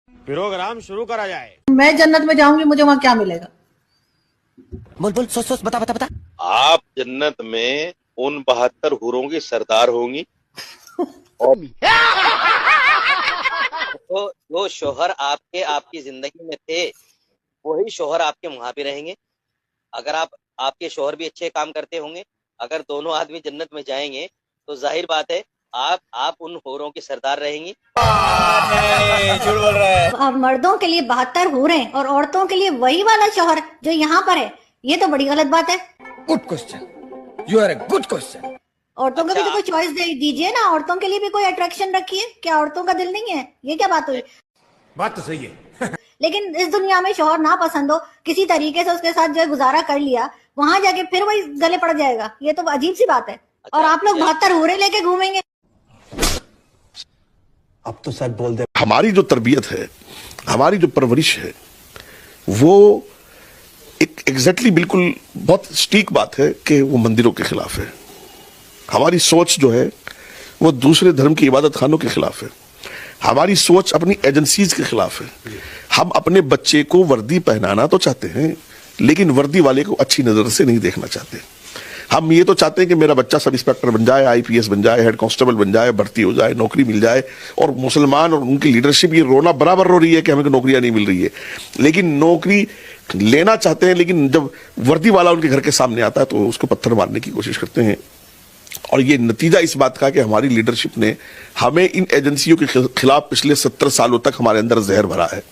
Programme शुरू करा जाए। मैं जन्नत में जाऊंगी, मुझे वहाँ क्या मिलेगा? बोल बोल, सोच सोच, बता बता बता। आप जन्नत में उन 72 हूरों की सरदार होंगी और तो जो शोहर आपकी जिंदगी में थे वही शोहर आपके वहां भी रहेंगे। अगर आपके शोहर भी अच्छे काम करते होंगे, अगर दोनों आदमी जन्नत में जाएंगे तो जाहिर बात है आप उन हूरों की सरदार रहेंगी। झूठ बोल रहा है। अब मर्दों के लिए 72 हूरें और औरतों के लिए वही वाला शौहर जो यहाँ पर है, ये तो बड़ी गलत बात है। Good question, you are a good question. औरतों को भी तो कोई चॉइस दे दीजिए ना, औरतों के लिए भी कोई अट्रैक्शन रखिए। क्या औरतों का दिल नहीं है? ये क्या बात हुई? बात तो सही है। लेकिन इस दुनिया में शौहर ना पसंद हो, किसी तरीके से उसके साथ जो है गुजारा कर लिया, वहां जाके फिर वही गले पड़ जाएगा, ये तो अजीब सी बात है। और आप लोग 72 हूरें लेके घूमेंगे। अब तो सच बोल दे। हमारी जो तरबियत है, हमारी जो परवरिश है, वो एक एग्जैक्टली बिल्कुल बहुत स्टीक बात है कि वो मंदिरों के खिलाफ है। हमारी सोच जो है वो दूसरे धर्म की इबादत खानों के खिलाफ है। हमारी सोच अपनी एजेंसीज के खिलाफ है। हम अपने बच्चे को वर्दी पहनाना तो चाहते हैं, लेकिन वर्दी वाले को अच्छी नजर से नहीं देखना चाहते। हम ये तो चाहते हैं कि मेरा बच्चा सब इंस्पेक्टर बन जाए, आईपीएस बन जाए, हेड कांस्टेबल बन जाए, भर्ती हो जाए, नौकरी मिल जाए। और मुसलमान और उनकी लीडरशिप ये रोना बराबर रो रही है कि हमें नौकरियां नहीं मिल रही है, लेकिन नौकरी लेना चाहते हैं। लेकिन जब वर्दी वाला उनके घर के सामने आता है तो उसको पत्थर मारने की कोशिश करते हैं। और ये नतीजा इस बात का कि हमारी लीडरशिप ने हमें इन एजेंसियों के खिलाफ पिछले 70 सालों तक हमारे अंदर जहर भरा है।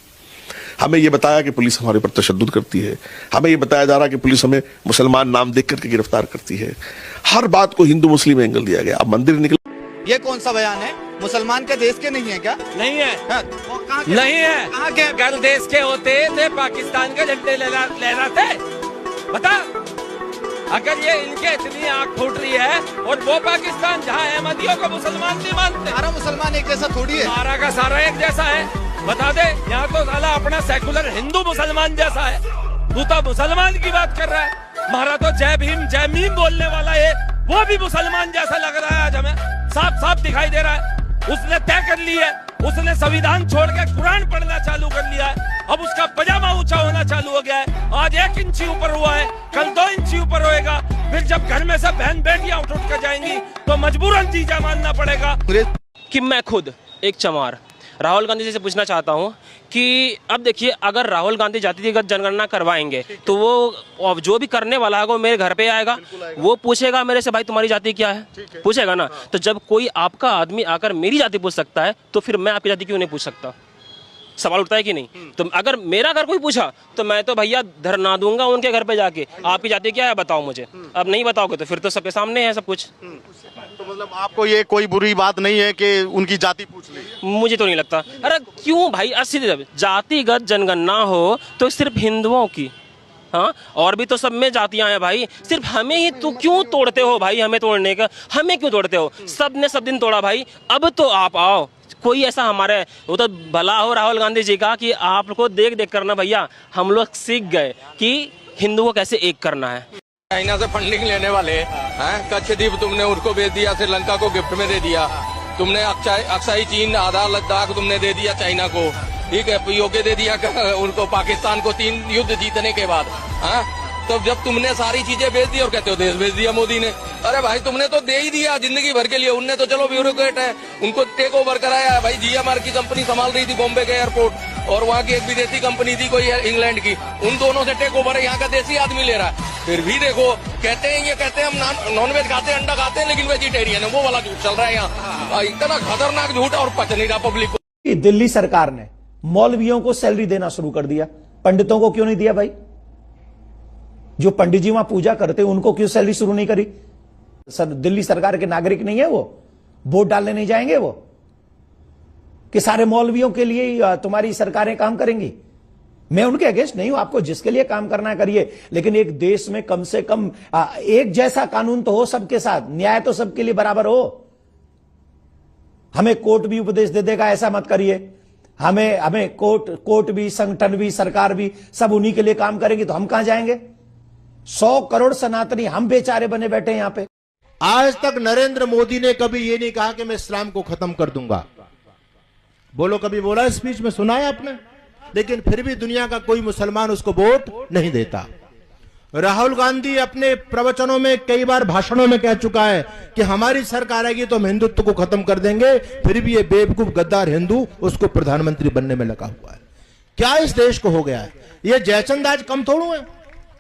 हमें यह बताया कि पुलिस हमारे पर तशद्दुद करती है। हमें यह बताया जा रहा है कि पुलिस हमें मुसलमान नाम देख करके गिरफ्तार करती है। हर बात को हिंदू मुस्लिम एंगल दिया गया। अब मंदिर निकल, ये कौन सा बयान है? मुसलमान के देश के नहीं है क्या? नहीं है। वो कहाँ के? नहीं है। कहाँ के? अगर देश के होते थे पाकिस्तान के झंडे लहराते। बता, अगर ये इनके इतनी आंख फूट रही है और वो पाकिस्तान जहाँ अहमदियों को मुसलमान नहीं मानते। सारा मुसलमान एक जैसा थोड़ी है। सारा का सारा एक जैसा है, बता दे। यहाँ तो साला अपना सेकुलर हिंदू मुसलमान जैसा है, तू तो मुसलमान की बात कर रहा है। हमारा तो जय भीम जय मीम बोलने वाला है, वो भी मुसलमान जैसा लग रहा है आज हमें, साफ साफ दिखाई दे रहा है। उसने तय कर ली है, उसने संविधान छोड़ के कुरान पढ़ना चालू कर लिया है। अब उसका पजामा ऊंचा होना चालू हो गया है। आज 1 इंची ऊपर हुआ है, कल 2 इंची ऊपर होएगा। फिर जब घर में से बहन बेटियां उठ कर जाएंगी तो मजबूरन जीजा मानना पड़ेगा। कि मैं खुद एक चमार राहुल गांधी जी से पूछना चाहता हूं कि अब देखिए, अगर राहुल गांधी जातिगत जनगणना करवाएंगे तो वो जो भी करने वाला है वो मेरे घर पे आएगा, वो पूछेगा मेरे से, भाई तुम्हारी जाति क्या है, पूछेगा ना। तो जब कोई आपका आदमी आकर मेरी जाति पूछ सकता है तो फिर मैं आपकी जाति क्यों नहीं पूछ सकता? सवाल उठता है कि नहीं? तो अगर मेरा घर कोई पूछा तो मैं तो भैया धरना दूंगा उनके घर पे जाके, आपकी जाति क्या है बताओ मुझे। अब नहीं बताओगे तो फिर तो सबके सामने है सब कुछ। तो मतलब आपको ये कोई बुरी बात नहीं है कि उनकी जाति पूछ ली? मुझे तो नहीं लगता। अरे क्यों भाई, जातिगत जनगणना हो तो सिर्फ हिंदुओं की, हाँ, और भी तो सब में जातियां हैं भाई। सिर्फ हमें ही तो क्यों तोड़ते हो भाई? हमें तोड़ने का, हमें क्यों तोड़ते हो? सब ने सब दिन तोड़ा भाई, अब तो आप आओ। कोई ऐसा हमारे, वो तो भला हो राहुल गांधी जी का कि आपको देख देख करना भैया हम लोग सीख गए कि हिंदुओं को कैसे एक करना है। चाइना से फंडिंग लेने वाले हैं, कच्छद्वीप तुमने उनको बेच दिया, श्रीलंका को गिफ्ट में दे दिया तुमने, अक्साई चीन आधा लद्दाख तुमने दे दिया चाइना को, ठीक है, पीओके दे दिया उनको पाकिस्तान को 3 युद्ध जीतने के बाद। तो जब तुमने सारी चीजें बेच दी और कहते हो देश बेच दिया मोदी ने। अरे भाई तुमने तो दे ही दिया जिंदगी भर के लिए, उनने तो चलो ब्यूरोक्रेट है, उनको टेक ओवर कराया भाई। जीएमआर की कंपनी संभाल रही थी बॉम्बे के एयरपोर्ट, और वहाँ की एक विदेशी कंपनी थी कोई इंग्लैंड की, उन दोनों से टेक ओवर है, यहाँ का देसी आदमी ले रहा है। फिर भी देखो कहते हैं, ये कहते हैं हम नॉनवेज खाते हैं, अंडा खाते हैं, लेकिन वेजिटेरियन है, वो वाला झूठ चल रहा है यहाँ। इतना खतरनाक झूठ और पच नहीं रहा पब्लिक को। दिल्ली सरकार ने मौलवियों को सैलरी देना शुरू कर दिया, पंडितों को क्यों नहीं दिया भाई? जो पंडित जी वहां पूजा करते हैं उनको क्यों सैलरी शुरू नहीं करी? सर दिल्ली सरकार के नागरिक नहीं है वो? वोट डालने नहीं जाएंगे वो? कि सारे मौलवियों के लिए तुम्हारी सरकारें काम करेंगी? मैं उनके अगेंस्ट नहीं हूं, आपको जिसके लिए काम करना है करिए, लेकिन एक देश में कम से कम एक जैसा कानून तो हो सबके साथ, न्याय तो सबके लिए बराबर हो। हमें कोर्ट भी उपदेश दे देगा ऐसा मत करिए। हमें कोर्ट भी, संगठन भी, सरकार भी सब उन्हीं के लिए काम करेंगे तो हम कहां जाएंगे? 100 करोड़ सनातनी हम बेचारे बने बैठे हैं यहां पे। आज तक नरेंद्र मोदी ने कभी ये नहीं कहा कि मैं इस्लाम को खत्म कर दूंगा। बोलो कभी बोला स्पीच में, सुना है आपने? लेकिन फिर भी दुनिया का कोई मुसलमान उसको वोट नहीं देता। राहुल गांधी अपने प्रवचनों में कई बार भाषणों में कह चुका है कि हमारी सरकार आएगी तो हम हिंदुत्व को खत्म कर देंगे, फिर भी ये बेवकूफ गद्दार हिंदू उसको प्रधानमंत्री बनने में लगा हुआ है। क्या इस देश को हो गया है? ये जयचंद आज कम थोड़ू है।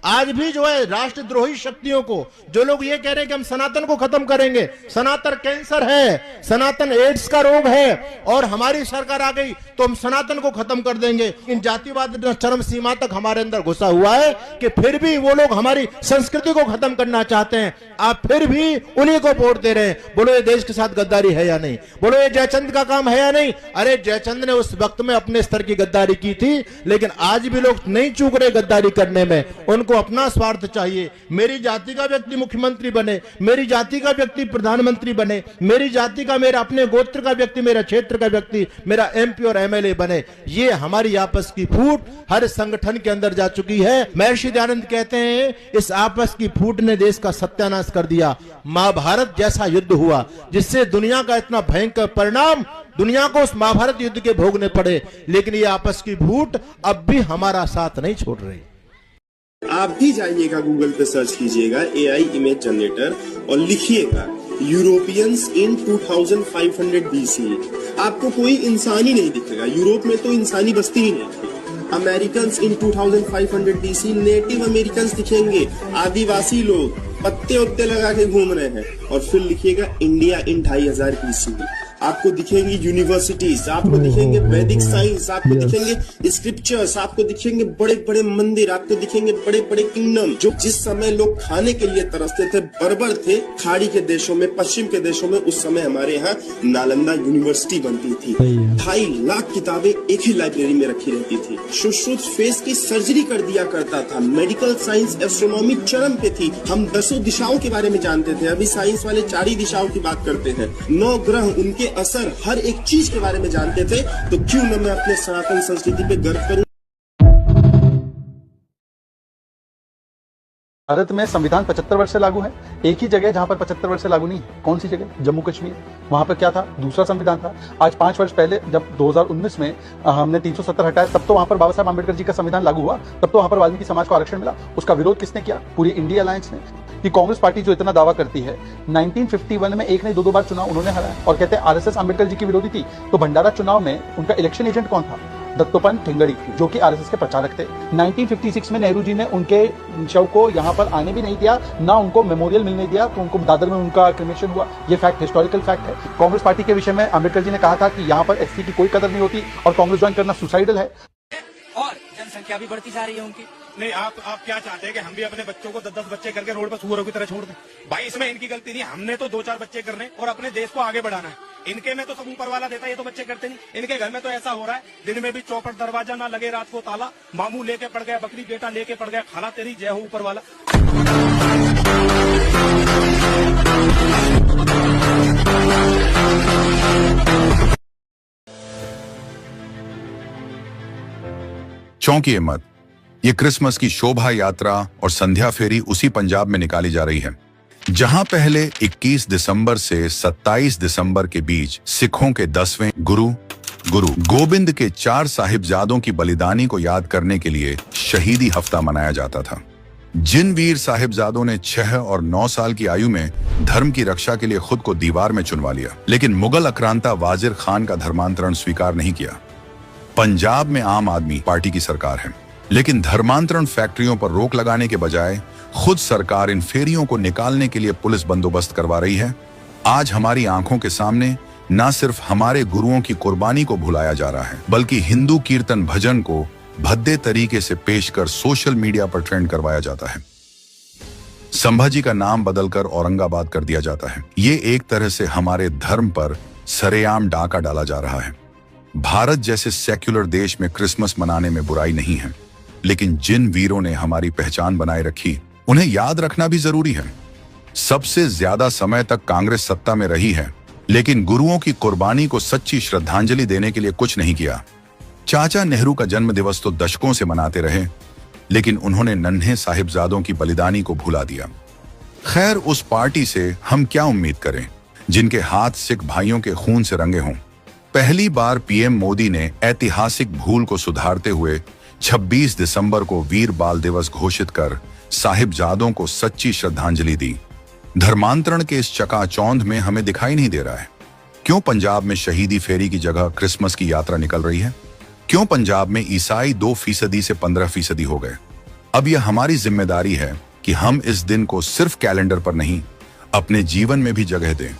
आज भी जो है राष्ट्रद्रोही शक्तियों को, जो लोग ये कह रहे हैं कि हम सनातन को खत्म करेंगे, सनातन कैंसर है, सनातन एड्स का रोग है और हमारी सरकार आ गई तो हम सनातन को खत्म कर देंगे। इन जातिवाद चरम सीमा तक हमारे अंदर घुसा हुआ है कि फिर भी वो लोग हमारी संस्कृति को खत्म करना चाहते हैं। आप फिर भी उन्हीं को वोट दे रहे हैं। बोलो ये देश के साथ गद्दारी है या नहीं? बोलो ये जयचंद का काम है या नहीं? अरे जयचंद ने उस वक्त में अपने स्तर की गद्दारी की थी, लेकिन आज भी लोग नहीं चूक रहे गद्दारी करने में। उनको अपना स्वार्थ चाहिए। मेरी जाति का व्यक्ति मुख्यमंत्री बने, मेरी जाति का व्यक्ति प्रधानमंत्री बने, मेरी जाति का, मेरा अपने गोत्र का व्यक्ति, मेरा क्षेत्र का व्यक्ति, मेरा एमपी और एमएलए बने। ये हमारी आपस की फूट हर संगठन के अंदर जा चुकी है। महर्षि दयानंद कहते हैं इस आपस की फूट ने देश का सत्यानाश कर दिया। महाभारत जैसा युद्ध हुआ जिससे दुनिया का इतना भयंकर परिणाम दुनिया को उस महाभारत युद्ध के भोगने पड़े, लेकिन ये आपस की फूट अब भी हमारा साथ नहीं छोड़ रही। आप भी जाइएगा, गूगल पे सर्च कीजिएगा AI इमेज जनरेटर और लिखिएगा यूरोपियंस इन 2500 BC। आपको कोई इंसान ही नहीं दिखेगा। यूरोप में तो इंसानी बस्ती ही नहीं थी। अमेरिकन्स इन 2500 BC, नेटिव अमेरिकन्स दिखेंगे, आदिवासी लोग पत्ते उत्ते लगा के घूम रहे हैं। और फिर लिखिएगा इंडिया इन 2500 BC। आपको दिखेंगी यूनिवर्सिटीज, आपको दिखेंगे वैदिक साइंस, आपको दिखेंगे स्क्रिप्चर्स, आपको दिखेंगे बड़े बड़े मंदिर, आपको दिखेंगे बड़े बड़े किंगडम। जो जिस समय लोग खाने के लिए तरसते थे, बर्बर थे खाड़ी के देशों में, पश्चिम के देशों में, उस समय हमारे यहाँ नालंदा यूनिवर्सिटी बनती थी। 2.5 लाख किताबें एक ही लाइब्रेरी में रखी रहती थी। सुश्रुत फेस की सर्जरी कर दिया करता था। मेडिकल साइंस एस्ट्रोनॉमी चरम पे थी। हम 10 दिशाओं के बारे में जानते थे, अभी साइंस वाले 4 ही दिशाओं की बात करते हैं। 9 ग्रह, उनके असर, हर एक चीज के बारे में जानते थे। तो क्यों न मैं अपने सनातन संस्कृति पे गर्व करूं। भारत में संविधान 75 वर्ष से लागू है। एक ही जगह जहां पर 75 वर्ष से लागू नहीं है, कौन सी जगह? जम्मू कश्मीर। वहां पर क्या था? दूसरा संविधान था। आज 5 वर्ष पहले जब 2019 में हमने 370 हटाया, तब तो वहां पर बाबा साहब आम्बेडकर जी का संविधान लागू हुआ, तब तो वहां पर वाल्मीकि समाज को आरक्षण मिला। उसका विरोध किसने किया? पूरी इंडिया अलायंस ने। कि कांग्रेस पार्टी जो इतना दावा करती है, 1951 में एक नहीं 2 बार चुनाव उन्होंने हराया और कहते हैं आरएसएस आम्बेडकर जी की विरोधी थी। तो भंडारा चुनाव में उनका इलेक्शन एजेंट कौन था? दत्तोपंत ठेंगड़ी, जो कि आरएसएस के प्रचारक थे। 1956 में नेहरू जी ने उनके शव को यहाँ पर आने भी नहीं दिया, ना उनको मेमोरियल मिलने दिया, तो उनको दादर में उनका क्रिमेशन हुआ। ये फैक्ट, हिस्टोरिकल फैक्ट है। कांग्रेस पार्टी के विषय में आम्बेडकर जी ने कहा था कि यहाँ पर एससी की कोई कदर नहीं होती और कांग्रेस ज्वाइन करना सुसाइडल है। और जनसंख्या भी बढ़ती जा रही है उनकी। नहीं, आप क्या चाहते हैं कि हम भी अपने बच्चों को 10-10 बच्चे करके रोड पर सुअरों की तरह छोड़ दें? भाई इसमें इनकी गलती नहीं, हमने तो 2-4 बच्चे करने और अपने देश को आगे बढ़ाना है। इनके में तो सब ऊपर वाला देता है, ये तो बच्चे करते नहीं। इनके घर में तो ऐसा हो रहा है, दिन में भी चौपट दरवाजा ना लगे, रात को ताला। मामू लेके पड़ गया बकरी, बेटा लेके पड़ गया खाना, तेरी जय हो ऊपर वाला। चौंकिए मत, ये क्रिसमस की शोभा यात्रा और संध्या फेरी उसी पंजाब में निकाली जा रही है जहां पहले 21 दिसंबर से 27 दिसंबर के बीच सिखों के 10वें गुरु गोबिंद के 4 साहिबजादों की बलिदानी को याद करने के लिए शहीदी हफ्ता मनाया जाता था। जिन वीर साहिबजादों ने 6 और 9 साल की आयु में धर्म की रक्षा के लिए खुद को दीवार में चुनवा लिया, लेकिन मुगल आक्रांता वाजिर खान का धर्मांतरण स्वीकार नहीं किया। पंजाब में आम आदमी पार्टी की सरकार है, लेकिन धर्मांतरण फैक्ट्रियों पर रोक लगाने के बजाय खुद सरकार इन फेरियों को निकालने के लिए पुलिस बंदोबस्त करवा रही है। आज हमारी आंखों के सामने न सिर्फ हमारे गुरुओं की कुर्बानी को भुलाया जा रहा है, बल्कि हिंदू कीर्तन भजन को भद्दे तरीके से पेश कर सोशल मीडिया पर ट्रेंड करवाया जाता है। संभाजी का नाम बदलकर औरंगाबाद कर दिया जाता है। ये एक तरह से हमारे धर्म पर सरेआम डाका डाला जा रहा है। भारत जैसे सेक्युलर देश में क्रिसमस मनाने में बुराई नहीं है, लेकिन जिन वीरों ने हमारी पहचान बनाए रखी, उन्हें याद रखना भी जरूरी है। सबसे ज्यादा समय तक कांग्रेस सत्ता में रही है, लेकिन गुरुओं की कुर्बानी को सच्ची श्रद्धांजलि देने के लिए कुछ नहीं किया। चाचा नेहरू का जन्म दिवस तो दशकों से मनाते रहे, लेकिन उन्होंने नन्हे साहिबजादों की बलिदानी को भुला दिया। खैर, उस पार्टी से हम क्या उम्मीद करें जिनके हाथ सिख भाइयों के खून से रंगे हों। पहली बार पीएम मोदी ने ऐतिहासिक भूल को सुधारते हुए 26 दिसंबर को वीर बाल दिवस घोषित कर साहिबजादों को सच्ची श्रद्धांजलि दी। धर्मांतरण के इस चकाचौंध में हमें दिखाई नहीं दे रहा है। क्यों पंजाब में शहीदी फेरी की जगह क्रिसमस की यात्रा निकल रही है? क्यों पंजाब में ईसाई 2% से 15% हो गए? अब यह हमारी जिम्मेदारी है कि हम इस दिन को सिर्फ कैलेंडर पर नहीं, अपने जीवन में भी जगह दें।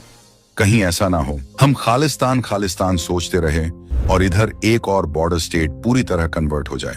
कहीं ऐसा ना हो हम खालिस्तान खालिस्तान सोचते रहे और इधर एक और बॉर्डर स्टेट पूरी तरह कन्वर्ट हो जाए।